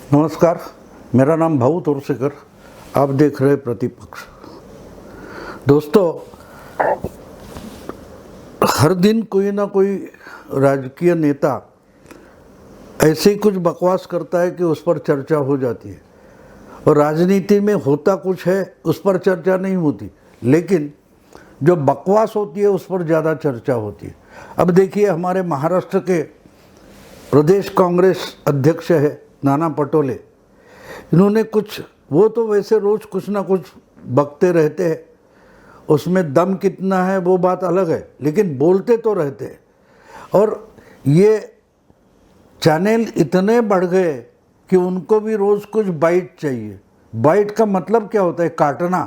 नमस्कार, मेरा नाम भाऊ तोरसेकर। आप देख रहे प्रतिपक्ष। दोस्तों, हर दिन कोई ना कोई राजकीय नेता ऐसे ही कुछ बकवास करता है कि उस पर चर्चा हो जाती है। और राजनीति में होता कुछ है, उस पर चर्चा नहीं होती, लेकिन जो बकवास होती है उस पर ज़्यादा चर्चा होती है। अब देखिए, हमारे महाराष्ट्र के प्रदेश कांग्रेस अध्यक्ष है नाना पटोले। इन्होंने कुछ, वो तो वैसे रोज़ कुछ ना कुछ बकते रहते हैं, उसमें दम कितना है वो बात अलग है, लेकिन बोलते तो रहते हैं। और ये चैनल इतने बढ़ गए कि उनको भी रोज़ कुछ बाइट चाहिए। बाइट का मतलब क्या होता है? काटना।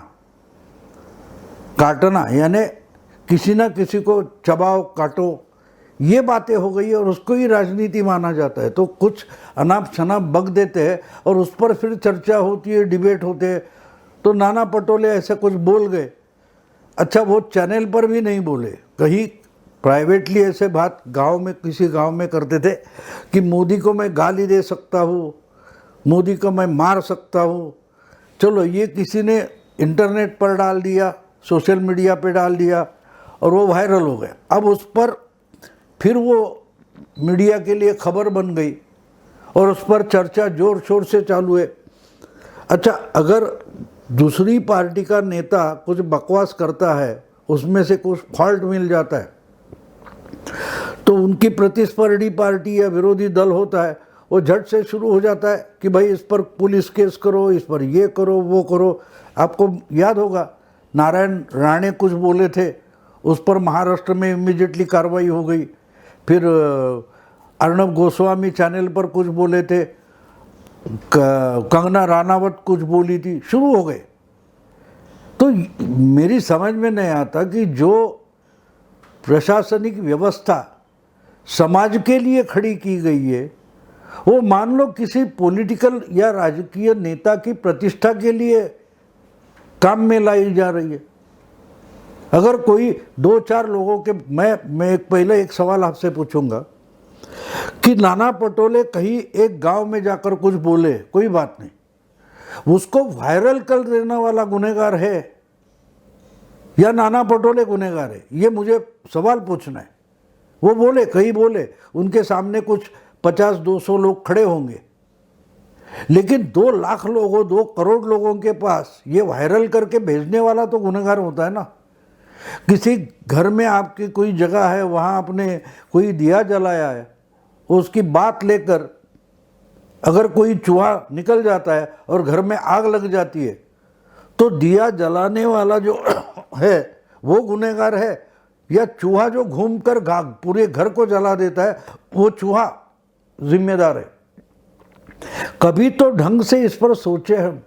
काटना यानी किसी ना किसी को चबाओ, काटो, ये बातें हो गई और उसको ही राजनीति माना जाता है। तो कुछ अनाप शनाप बक देते हैं और उस पर फिर चर्चा होती है, डिबेट होते हैं। तो नाना पटोले ऐसे कुछ बोल गए। अच्छा, वो चैनल पर भी नहीं बोले, कहीं प्राइवेटली ऐसे बात गांव में, किसी गांव में करते थे कि मोदी को मैं गाली दे सकता हूँ, मोदी को मैं मार सकता हूँ। चलो, ये किसी ने इंटरनेट पर डाल दिया, सोशल मीडिया पे डाल दिया और वो वायरल हो गया। अब उस पर फिर वो मीडिया के लिए खबर बन गई और उस पर चर्चा जोर शोर से चालू है। अच्छा, अगर दूसरी पार्टी का नेता कुछ बकवास करता है, उसमें से कुछ फॉल्ट मिल जाता है, तो उनकी प्रतिस्पर्धी पार्टी या विरोधी दल होता है, वो झट से शुरू हो जाता है कि भाई इस पर पुलिस केस करो, इस पर ये करो, वो करो। आपको याद होगा, नारायण राणे कुछ बोले थे, उस पर महाराष्ट्र में इमीडिएटली कार्रवाई हो गई। फिर अर्णब गोस्वामी चैनल पर कुछ बोले थे, कंगना रानावत कुछ बोली थी, शुरू हो गए। तो मेरी समझ में नहीं आता कि जो प्रशासनिक व्यवस्था समाज के लिए खड़ी की गई है, वो मान लो किसी पॉलिटिकल या राजकीय नेता की प्रतिष्ठा के लिए काम में लाई जा रही है। अगर कोई दो चार लोगों के, मैं पहले एक सवाल आपसे पूछूंगा कि नाना पटोले कहीं एक गांव में जाकर कुछ बोले, कोई बात नहीं, उसको वायरल कर देने वाला गुनहगार है या नाना पटोले गुनहगार है? ये मुझे सवाल पूछना है। वो बोले, कहीं बोले, उनके सामने कुछ 50-200 लोग खड़े होंगे, लेकिन 2 लाख लोगों, 2 करोड़ लोगों के पास ये वायरल करके भेजने वाला तो गुनहगार होता है ना। किसी घर में आपकी कोई जगह है, वहाँ आपने कोई दिया जलाया है, उसकी बात लेकर अगर कोई चूहा निकल जाता है और घर में आग लग जाती है, तो दिया जलाने वाला जो है वो गुनहगार है या चूहा जो घूमकर पूरे घर को जला देता है वो चूहा जिम्मेदार है? कभी तो ढंग से इस पर सोचे हम।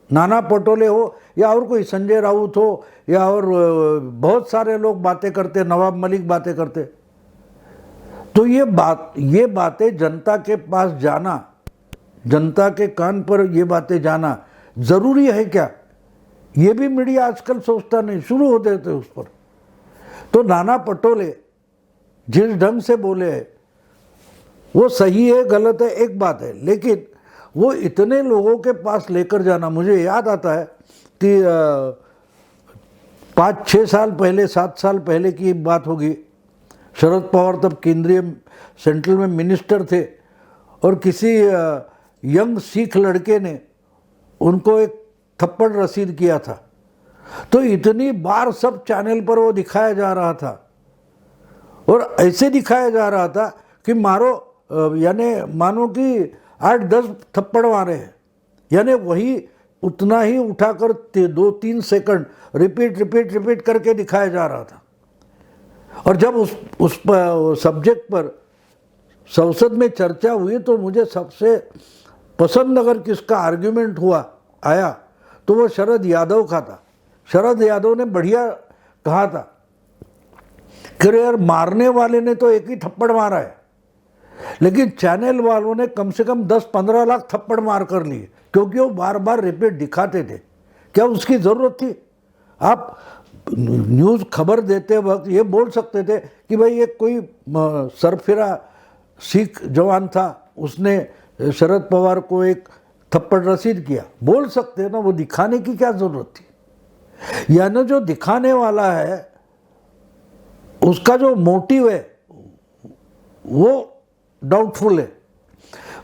नाना पटोले हो या और कोई, संजय राउत हो या और बहुत सारे लोग बातें करते, नवाब मलिक बातें करते, तो ये बातें जनता के पास जाना, जनता के कान पर ये बातें जाना जरूरी है क्या? ये भी मीडिया आजकल सोचता नहीं, शुरू हो देते उस पर। तो नाना पटोले जिस ढंग से बोले हैं वो सही है, गलत है, एक बात है, लेकिन वो इतने लोगों के पास लेकर जाना, मुझे याद आता है कि 5-6 साल पहले, 7 साल पहले की बात होगी। शरद पवार तब केंद्रीय सेंट्रल में मिनिस्टर थे और किसी यंग सिख लड़के ने उनको एक थप्पड़ रसीद किया था। तो इतनी बार सब चैनल पर वो दिखाया जा रहा था और ऐसे दिखाया जा रहा था कि मारो, यानी मानो कि 8-10 थप्पड़ मारे हैं, यानी वही उतना ही उठाकर 2-3 सेकंड रिपीट करके दिखाया जा रहा था। और जब उस सब्जेक्ट पर संसद में चर्चा हुई तो मुझे सबसे पसंद अगर किसका आर्ग्यूमेंट आया तो वो शरद यादव का था। शरद यादव ने बढ़िया कहा था कि यार, मारने वाले ने तो एक ही थप्पड़ मारा है, लेकिन चैनल वालों ने कम से कम 10-15 लाख थप्पड़ मार कर लिए, क्योंकि वो बार बार रिपीट दिखाते थे। क्या उसकी ज़रूरत थी? आप न्यूज़ खबर देते वक्त ये बोल सकते थे कि भाई ये कोई सरफिरा सिख जवान था, उसने शरद पवार को एक थप्पड़ रसीद किया, बोल सकते हैं ना, वो दिखाने की क्या जरूरत थी। यानी जो दिखाने वाला है उसका जो मोटिव है वो डाउटफुल है।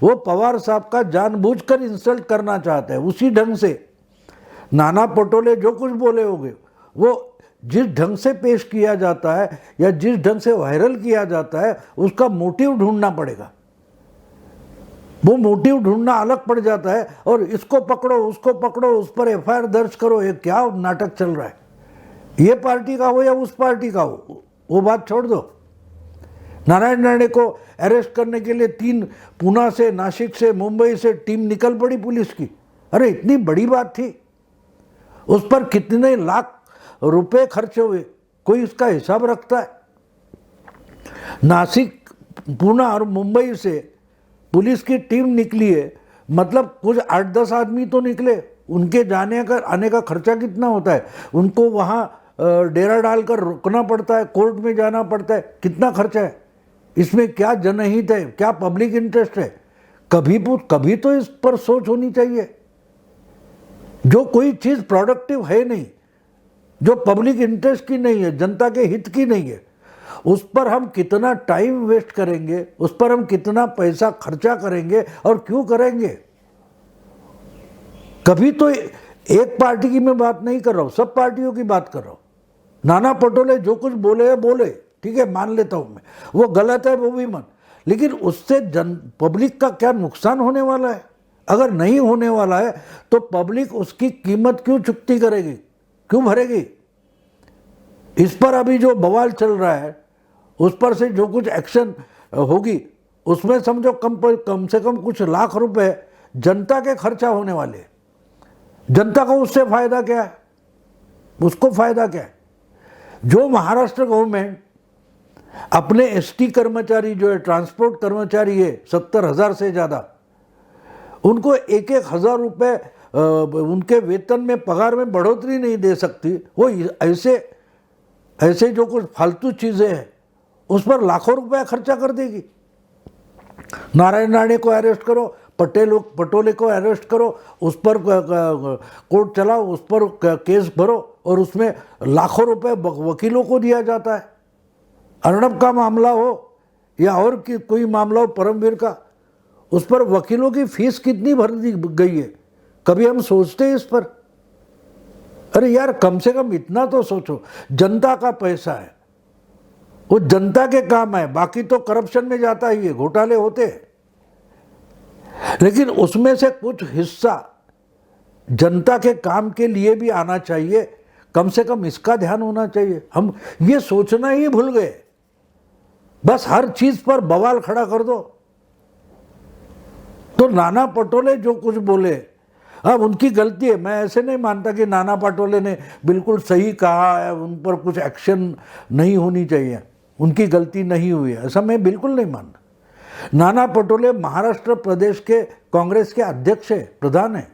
वो पवार साहब का जानबूझकर इंसल्ट करना चाहते हैं। उसी ढंग से नाना पटोले जो कुछ बोले होंगे वो जिस ढंग से पेश किया जाता है या जिस ढंग से वायरल किया जाता है उसका मोटिव ढूंढना पड़ेगा। वो मोटिव ढूंढना अलग पड़ जाता है और इसको पकड़ो उसको पकड़ो उस पर एफआईआर दर्ज करो, ये क्या नाटक चल रहा है। ये पार्टी का हो या उस पार्टी का हो वो बात छोड़ दो। नारायण राणे को अरेस्ट करने के लिए 3 पुणे से, नासिक से, मुंबई से टीम निकल पड़ी पुलिस की। अरे इतनी बड़ी बात थी, उस पर कितने लाख रुपए खर्च हुए, कोई इसका हिसाब रखता है? नासिक, पुणे और मुंबई से पुलिस की टीम निकली है, मतलब कुछ 8-10 आदमी तो निकले। उनके जाने का आने का खर्चा कितना होता है? उनको वहाँ डेरा डालकर रुकना पड़ता है, कोर्ट में जाना पड़ता है, कितना खर्चा है? इसमें क्या जनहित है, क्या पब्लिक इंटरेस्ट है? कभी तो इस पर सोच होनी चाहिए। जो कोई चीज़ प्रोडक्टिव है नहीं, जो पब्लिक इंटरेस्ट की नहीं है, जनता के हित की नहीं है, उस पर हम कितना टाइम वेस्ट करेंगे, उस पर हम कितना पैसा खर्चा करेंगे और क्यों करेंगे? कभी तो एक पार्टी की मैं बात नहीं कर रहा हूं, सब पार्टियों की बात कर रहा हूं। नाना पटोले जो कुछ बोले है बोले, ठीक है, मान लेता हूं मैं, वो गलत है वो भी मान, लेकिन उससे पब्लिक का क्या नुकसान होने वाला है? अगर नहीं होने वाला है तो पब्लिक उसकी कीमत क्यों चुकती करेगी, क्यों भरेगी? इस पर अभी जो बवाल चल रहा है उस पर से जो कुछ एक्शन होगी उसमें समझो कम से कम कुछ लाख रुपए जनता के खर्चा होने वाले। जनता को उससे फायदा क्या है? उसको फायदा क्या है? जो महाराष्ट्र गवर्नमेंट अपने एसटी कर्मचारी जो है, ट्रांसपोर्ट कर्मचारी है 70,000 से ज़्यादा, उनको 1-1 हज़ार रुपये उनके वेतन में, पगार में बढ़ोतरी नहीं दे सकती, वो ऐसे जो कुछ फालतू चीज़ें हैं उस पर लाखों रुपया खर्चा कर देगी। नारायण राणे को अरेस्ट करो, पटोले को अरेस्ट करो, उस पर कोर्ट चलाओ, उस पर केस भरो और उसमें लाखों रुपए वकीलों को दिया जाता है। अर्णब का मामला हो या और कोई मामला हो, परमवीर का, उस पर वकीलों की फीस कितनी भर दी गई है? कभी हम सोचते हैं इस पर? अरे यार कम से कम इतना तो सोचो, जनता का पैसा है, वो जनता के काम है, बाकी तो करप्शन में जाता ही है, घोटाले होते हैं, लेकिन उसमें से कुछ हिस्सा जनता के काम के लिए भी आना चाहिए, कम से कम इसका ध्यान होना चाहिए। हम ये सोचना ही भूल गए, बस हर चीज पर बवाल खड़ा कर दो। तो नाना पटोले जो कुछ बोले, अब उनकी गलती है, मैं ऐसे नहीं मानता कि नाना पटोले ने बिल्कुल सही कहा है, उन पर कुछ एक्शन नहीं होनी चाहिए, उनकी गलती नहीं हुई है, ऐसा मैं बिल्कुल नहीं मानता। नाना पटोले महाराष्ट्र प्रदेश के कांग्रेस के अध्यक्ष है, प्रधान है।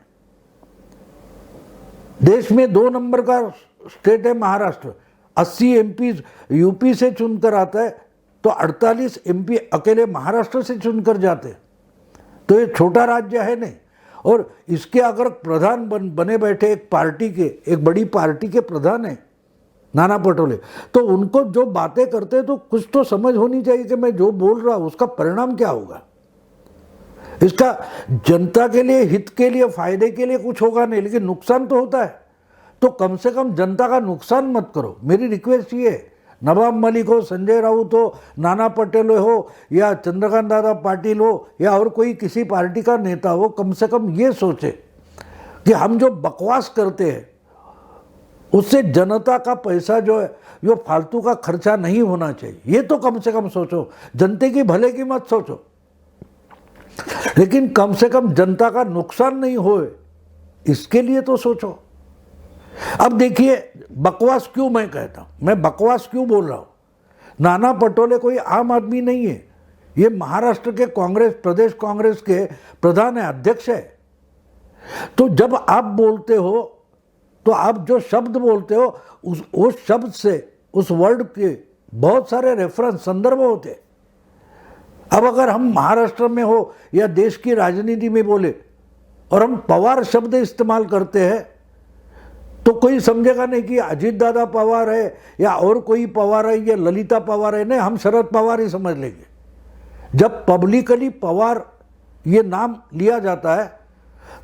देश में 2 नंबर का स्टेट है महाराष्ट्र, 80 एमपी यूपी से चुनकर आता है, तो 48 एमपी अकेले महाराष्ट्र से चुनकर जाते, तो ये छोटा राज्य है नहीं। और इसके अगर प्रधान बने बैठे एक पार्टी के, एक बड़ी पार्टी के प्रधान है नाना पटोले, तो उनको जो बातें करते हैं तो कुछ तो समझ होनी चाहिए कि मैं जो बोल रहा हूं उसका परिणाम क्या होगा। इसका जनता के लिए, हित के लिए, फायदे के लिए कुछ होगा नहीं, लेकिन नुकसान तो होता है। तो कम से कम जनता का नुकसान मत करो, मेरी रिक्वेस्ट ये है। नवाब मलिक हो, संजय राउत हो, नाना पटेल हो या चंद्रकांत दादा पाटिल हो या और कोई किसी पार्टी का नेता हो, कम से कम ये सोचे कि हम जो बकवास करते हैं उससे जनता का पैसा जो है वो फालतू का खर्चा नहीं होना चाहिए, ये तो कम से कम सोचो। जनता की भले की मत सोचो, लेकिन कम से कम जनता का नुकसान नहीं होए इसके लिए तो सोचो। अब देखिए बकवास क्यों मैं कहता हूं, मैं बकवास क्यों बोल रहा हूं। नाना पटोले कोई आम आदमी नहीं है, ये महाराष्ट्र के कांग्रेस, प्रदेश कांग्रेस के प्रधान है, अध्यक्ष है। तो जब आप बोलते हो तो आप जो शब्द बोलते हो उस शब्द से, उस वर्ड के बहुत सारे रेफरेंस, संदर्भ होते। अब अगर हम महाराष्ट्र में हो या देश की राजनीति में बोले और हम पवार शब्द इस्तेमाल करते हैं तो कोई समझेगा नहीं कि अजीत दादा पवार है या और कोई पवार है या ललिता पवार है। नहीं, हम शरद पवार ही समझ लेंगे। जब पब्लिकली पवार ये नाम लिया जाता है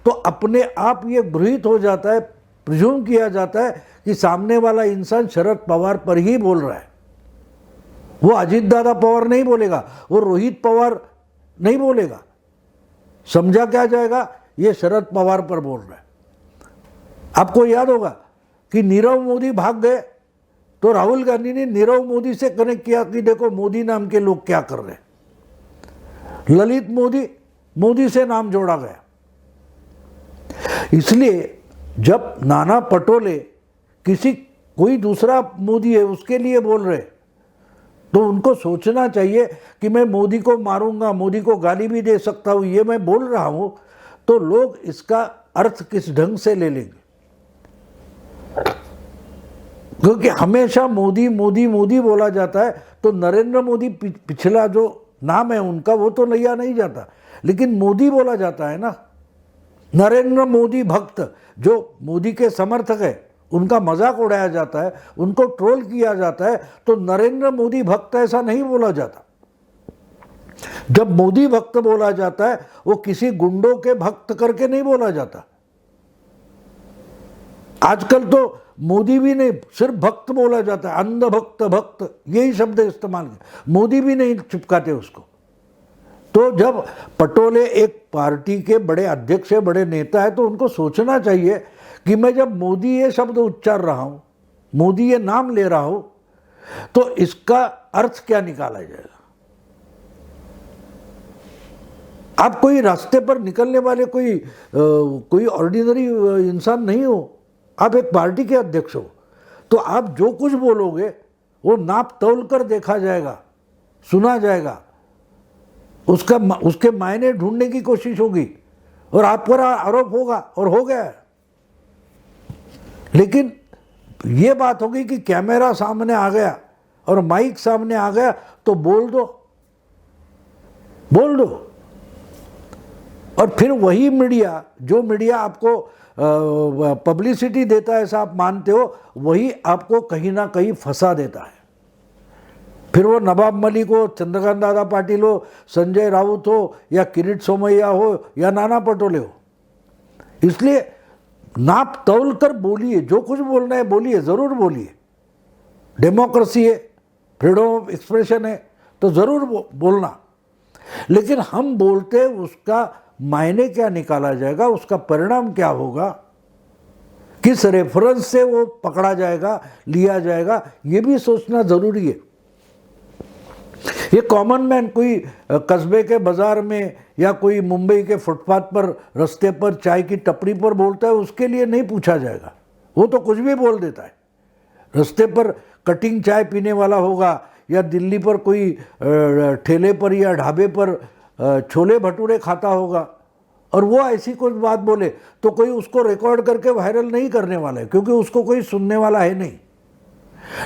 तो अपने आप ये गृहीत हो जाता है, प्रिज्यूम किया जाता है कि सामने वाला इंसान शरद पवार पर ही बोल रहा है। वो अजीत दादा पवार नहीं बोलेगा, वो रोहित पवार नहीं बोलेगा। समझा क्या जाएगा, ये शरद पवार पर बोल रहा है। आपको याद होगा कि नीरव मोदी भाग गए तो राहुल गांधी ने नीरव मोदी से कनेक्ट किया कि देखो मोदी नाम के लोग क्या कर रहे हैं। ललित मोदी, मोदी से नाम जोड़ा गया। इसलिए जब नाना पटोले कोई दूसरा मोदी है उसके लिए बोल रहे तो उनको सोचना चाहिए कि मैं मोदी को मारूंगा, मोदी को गाली भी दे सकता हूं, ये मैं बोल रहा हूं तो लोग इसका अर्थ किस ढंग से ले लेंगे। क्योंकि हमेशा मोदी मोदी मोदी बोला जाता है तो नरेंद्र मोदी पिछला जो नाम है उनका वो तो लिया नहीं जाता, लेकिन मोदी बोला जाता है ना। नरेंद्र मोदी भक्त जो मोदी के समर्थक है उनका मजाक उड़ाया जाता है, उनको ट्रोल किया जाता है, तो नरेंद्र मोदी भक्त ऐसा नहीं बोला जाता। जब मोदी भक्त बोला जाता है वो किसी गुंडों के भक्त करके नहीं बोला जाता। आजकल तो मोदी भी नहीं, सिर्फ भक्त बोला जाता है, अंध भक्त, भक्त, यही शब्द इस्तेमाल किया। मोदी भी नहीं चिपकाते उसको। तो जब पटोले एक पार्टी के बड़े अध्यक्ष है, बड़े नेता है, तो उनको सोचना चाहिए कि मैं जब मोदी ये शब्द उच्चार रहा हूं, मोदी ये नाम ले रहा हूं, तो इसका अर्थ क्या निकाला जाएगा। आप कोई रास्ते पर निकलने वाले कोई ऑर्डिनरी इंसान नहीं हो, आप एक पार्टी के अध्यक्ष हो, तो आप जो कुछ बोलोगे वो नाप तौल कर देखा जाएगा, सुना जाएगा, उसके मायने ढूंढने की कोशिश होगी और आप पर आरोप होगा, और हो गया है। लेकिन ये बात होगी कि कैमरा सामने आ गया और माइक सामने आ गया तो बोल दो, बोल दो। और फिर वही मीडिया, जो मीडिया आपको पब्लिसिटी देता है ऐसा आप मानते हो, वही आपको कहीं ना कहीं फंसा देता है। फिर वो नवाब मलिक हो, चंद्रकांत दादा पाटिल हो, संजय राउत हो, या किरीट सोमैया हो, या नाना पटोले हो। इसलिए नाप तौल कर बोलिए, जो कुछ बोलना है बोलिए, ज़रूर बोलिए। डेमोक्रेसी है, फ्रीडम ऑफ एक्सप्रेशन है, तो ज़रूर बोलना। लेकिन हम बोलते हैं उसका मायने क्या निकाला जाएगा, उसका परिणाम क्या होगा, किस रेफरेंस से वो पकड़ा जाएगा, लिया जाएगा, ये भी सोचना ज़रूरी है। ये कॉमन मैन कोई कस्बे के बाज़ार में या कोई मुंबई के फुटपाथ पर, रास्ते पर, चाय की टपरी पर बोलता है, उसके लिए नहीं पूछा जाएगा। वो तो कुछ भी बोल देता है। रास्ते पर कटिंग चाय पीने वाला होगा या दिल्ली पर कोई ठेले पर या ढाबे पर छोले भटूरे खाता होगा और वो ऐसी कुछ बात बोले तो कोई उसको रिकॉर्ड करके वायरल नहीं करने वाला है, क्योंकि उसको कोई सुनने वाला है नहीं।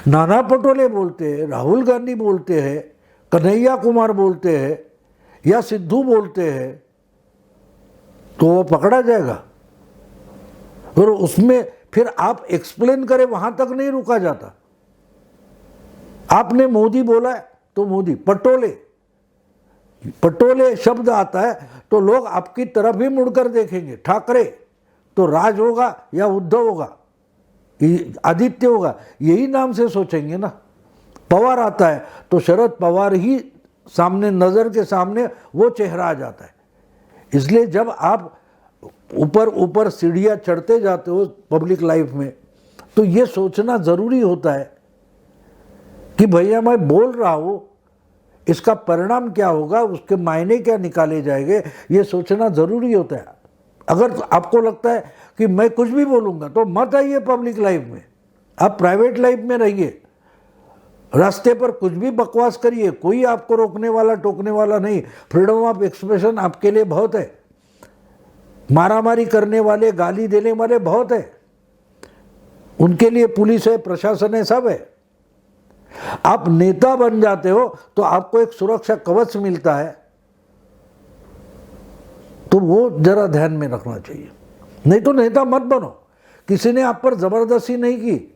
नाना पटोले बोलते हैं, राहुल गांधी बोलते हैं, कन्हैया कुमार बोलते हैं या सिद्धू बोलते हैं तो वो पकड़ा जाएगा। और उसमें फिर आप एक्सप्लेन करें, वहां तक नहीं रुका जाता। आपने मोदी बोला है तो मोदी, पटोले शब्द आता है तो लोग आपकी तरफ ही मुड़कर देखेंगे। ठाकरे तो राज होगा या उद्धव होगा, आदित्य होगा, यही नाम से सोचेंगे ना। पवार आता है तो शरद पवार ही सामने, नज़र के सामने वो चेहरा आ जाता है। इसलिए जब आप ऊपर ऊपर सीढ़ियाँ चढ़ते जाते हो पब्लिक लाइफ में, तो ये सोचना ज़रूरी होता है कि भैया मैं बोल रहा हूँ, इसका परिणाम क्या होगा, उसके मायने क्या निकाले जाएंगे, ये सोचना ज़रूरी होता है। अगर आपको लगता है कि मैं कुछ भी बोलूँगा तो मत आइए पब्लिक लाइफ में, आप प्राइवेट लाइफ में रहिए। रास्ते पर कुछ भी बकवास करिए, कोई आपको रोकने वाला टोकने वाला नहीं। फ्रीडम ऑफ एक्सप्रेशन आपके लिए बहुत है। मारामारी करने वाले, गाली देने वाले बहुत है, उनके लिए पुलिस है, प्रशासन है, सब है। आप नेता बन जाते हो तो आपको एक सुरक्षा कवच मिलता है, तो वो जरा ध्यान में रखना चाहिए। नहीं तो नेता मत बनो। किसी ने आप पर जबरदस्ती नहीं की।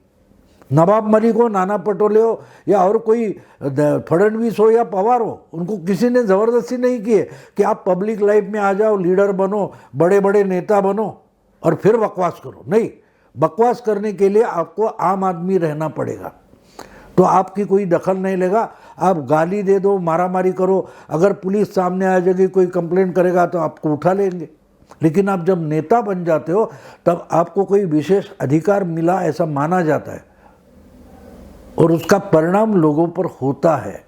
नवाब मलिक हो, नाना पटोले हो, या और कोई फडणवीस हो या पवार हो, उनको किसी ने ज़बरदस्ती नहीं की है कि आप पब्लिक लाइफ में आ जाओ, लीडर बनो, बड़े बड़े नेता बनो और फिर बकवास करो। नहीं, बकवास करने के लिए आपको आम आदमी रहना पड़ेगा, तो आपकी कोई दखल नहीं लेगा। आप गाली दे दो, मारामारी करो, अगर पुलिस सामने आ जाएगी, कोई कंप्लेंट करेगा तो आपको उठा लेंगे। लेकिन आप जब नेता बन जाते हो तब आपको कोई विशेष अधिकार मिला ऐसा माना जाता है, और उसका परिणाम लोगों पर होता है,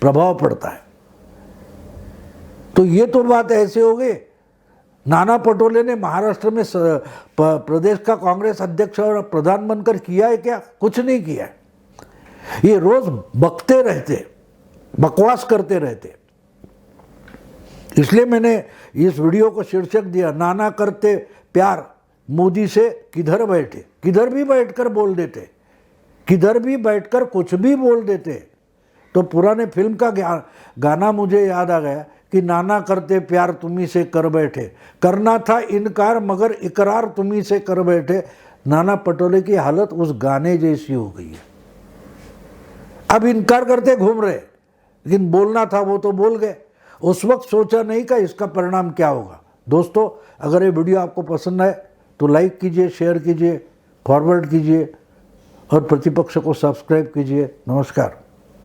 प्रभाव पड़ता है। तो ये तो बात ऐसे हो गई। नाना पटोले ने महाराष्ट्र में प्रदेश का कांग्रेस अध्यक्ष और प्रधान बनकर किया है क्या? कुछ नहीं किया है। ये रोज बकते रहते, बकवास करते रहते। इसलिए मैंने इस वीडियो को शीर्षक दिया, नाना करते प्यार मोदी से किधर बैठे। किधर भी बैठकर बोल देते, किधर भी बैठकर कुछ भी बोल देते। तो पुराने फिल्म का गाना मुझे याद आ गया कि नाना करते प्यार तुम्ही से कर बैठे, करना था इनकार मगर इकरार तुम्ही से कर बैठे। नाना पटोले की हालत उस गाने जैसी हो गई है। अब इनकार करते घूम रहे, लेकिन बोलना था वो तो बोल गए। उस वक्त सोचा नहीं कि इसका परिणाम क्या होगा। दोस्तों, अगर ये वीडियो आपको पसंद आए तो लाइक कीजिए, शेयर कीजिए, फॉरवर्ड कीजिए और प्रतिपक्ष को सब्सक्राइब कीजिए। नमस्कार।